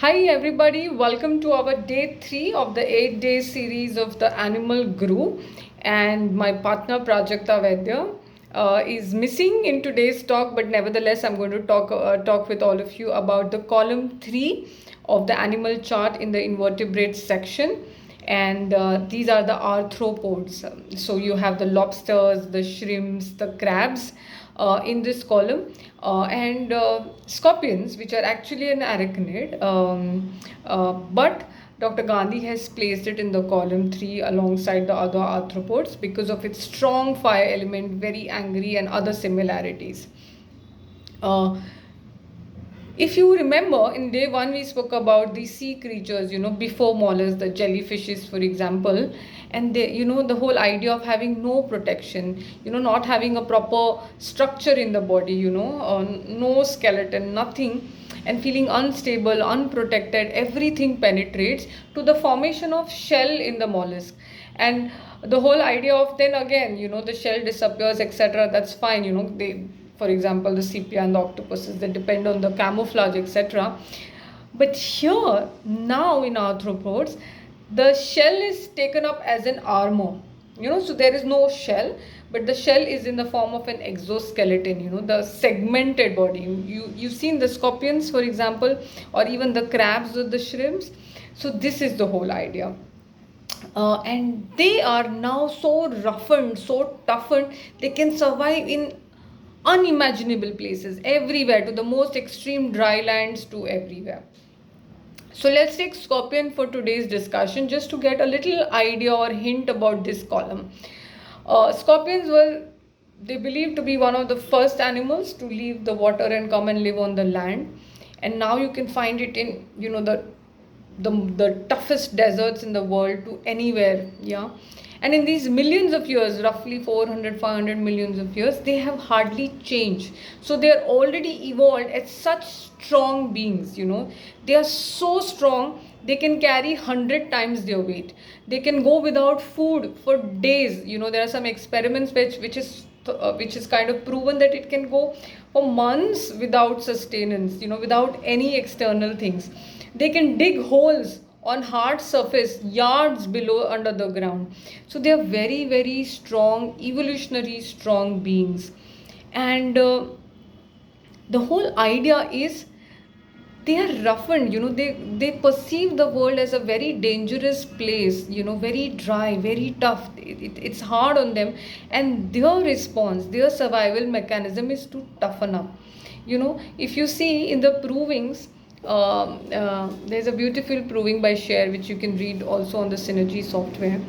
Hi everybody, welcome to our day 3 of the 8-day series of the animal group, and my partner Prajakta Vaidya is missing in today's talk, but nevertheless I'm going to talk with all of you about the column 3 of the animal chart in the invertebrates section. And these are the arthropods. So you have the lobsters, the shrimps, the crabs in this column, and scorpions, which are actually an arachnid, but Dr. Gandhi has placed it in the column 3 alongside the other arthropods because of its strong fire element, very angry, and other similarities. If you remember, in day 1 we spoke about the sea creatures, before mollusks, the jellyfishes, for example, and they, the whole idea of having no protection, not having a proper structure in the body, no skeleton, nothing, and feeling unstable, unprotected, everything penetrates to the formation of shell in the mollusk. And the whole idea of then again, the shell disappears, etc. That's fine, they, for example, the sepia and the octopuses, they depend on the camouflage, etc. But here, now in arthropods, the shell is taken up as an armor. So there is no shell, but the shell is in the form of an exoskeleton, the segmented body. You've seen the scorpions, for example, or even the crabs or the shrimps. So this is the whole idea. And they are now so roughened, so toughened, they can survive in unimaginable places, everywhere, to the most extreme dry lands, to everywhere. So let's take scorpion for today's discussion, just to get a little idea or hint about this column. Scorpions were, they believed to be one of the first animals to leave the water and come and live on the land. And now you can find it in, the toughest deserts in the world to anywhere. And in these millions of years, roughly 400-500 millions of years, they have hardly changed. So they are already evolved as such strong beings. They are so strong, they can carry 100 times their weight. They can go without food for days. There are some experiments which is kind of proven that it can go for months without sustenance, without any external things. They can dig holes on hard surface yards below under the ground. So they are very, very strong, evolutionary strong beings. And the whole idea is they are roughened, they perceive the world as a very dangerous place, very dry, very tough. It's hard on them, and their response, their survival mechanism is to toughen up. If you see in the provings, there's a beautiful proving by Cher, which you can read also on the Synergy software.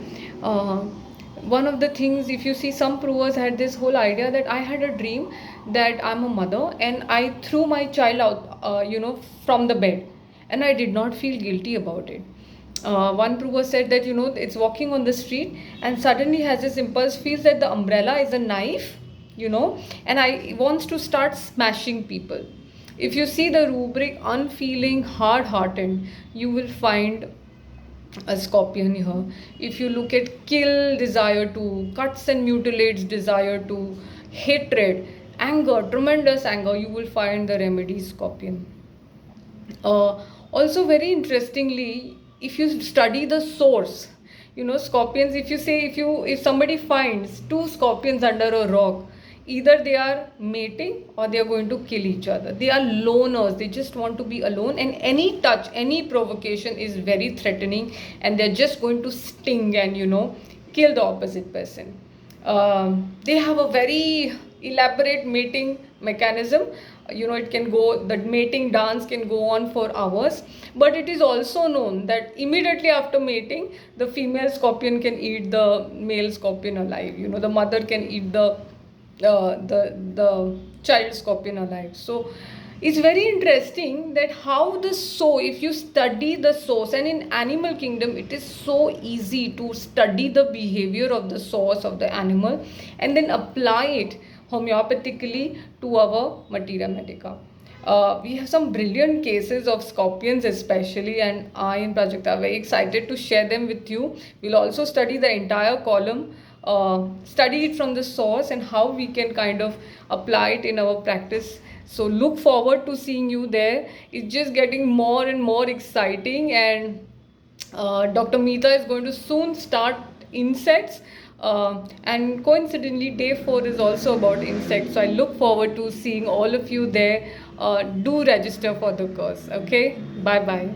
One of the things, if you see, some provers had this whole idea that I had a dream that I'm a mother and I threw my child out, from the bed, and I did not feel guilty about it. One prover said that, it's walking on the street and suddenly has this impulse, feels that the umbrella is a knife, and I wants to start smashing people. If you see the rubric unfeeling, hard-hearted, you will find a scorpion here. If you look at kill, desire to, cuts and mutilates, desire to, hatred, anger, tremendous anger, you will find the remedy scorpion. Also very interestingly, if you study the source, scorpions, if somebody finds 2 scorpions under a rock, either they are mating or they are going to kill each other. They are loners. They just want to be alone, and any touch, any provocation is very threatening, and they're just going to sting and, kill the opposite person. They have a very elaborate mating mechanism. It can go, the mating dance can go on for hours, but it is also known that immediately after mating, the female scorpion can eat the male scorpion alive. The mother can eat the child scorpion alive. So it's very interesting that how if you study the source, and in animal kingdom it is so easy to study the behavior of the source of the animal and then apply it homeopathically to our materia medica. We have some brilliant cases of scorpions especially, and I and Prajakta are very excited to share them with you. We'll also study the entire column, study it from the source and how we can kind of apply it in our practice So look forward to seeing you there. It's just getting more and more exciting, and Dr. Meeta is going to soon start insects. And coincidentally, day 4 is also about insects. So I look forward to seeing all of you there. Do register for the course. Okay, bye bye.